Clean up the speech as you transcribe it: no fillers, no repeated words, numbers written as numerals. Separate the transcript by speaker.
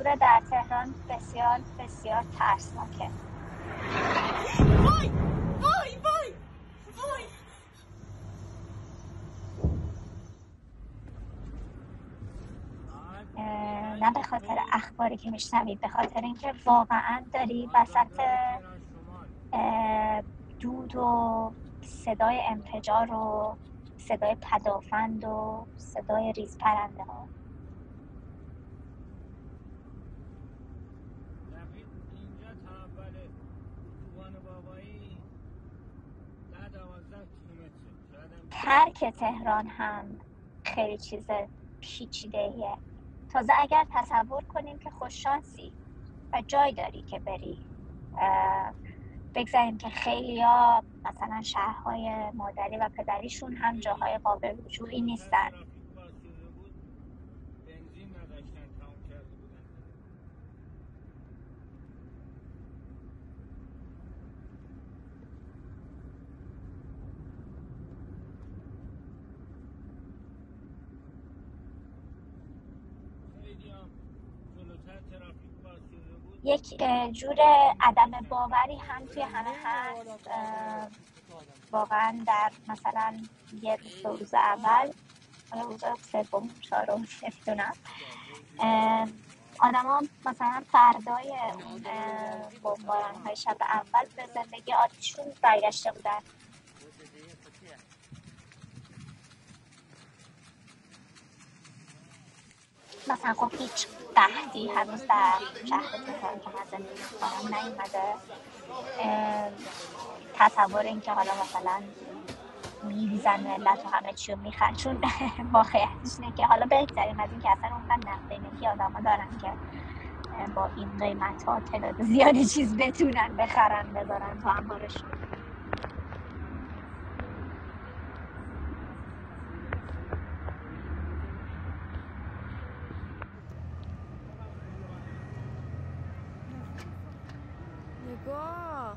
Speaker 1: حضور در تهران بسیار بسیار ترسناکه.
Speaker 2: وای وای وای وای.
Speaker 1: نه به خاطر اخباری که میشنوید، به خاطر اینکه واقعا داری وسط دود و صدای انفجار و صدای پدافند و صدای ریز پرنده ها.
Speaker 3: اینجا تحول اتوبان بابایی 10-12 کیلومتره.
Speaker 1: ترک تهران هم خیلی چیز پیچیده‌ایه. تازه اگر تصور کنیم که خوششانسی و جای داری که بری، بگذاریم که خیلیا مثلا شهرهای مادری و پدریشون هم جاهای قابل رجوعی نیستن.
Speaker 3: بنزین نداشتن، تمام کرده بودن. خیلی هم جلوتر ترافیک باز شده بود.
Speaker 1: یک جور عدم باوری هم توی همه هست. واقعا در مثلا یه روز اول، روز سوم، چهارم نمیدونم، آدم ها مثلا فردای اون بمباران های شب اول به زندگی عادیشون برگشته بودن. مثلا خب هیچ قحطی هنوز در شهر تهران که من زندگی میکنم نیومده. تصور این که حالا مثلا میریزن ملت و همه چی رو میخن، چون واقعیتش اینه که حالا بهترین از این که اصلا اونقدر نقدینگی آدم ها دارن که با این قیمت ها تعداد زیادی چیز بتونن بخرن بذارن تو انبارشون.
Speaker 2: نگاه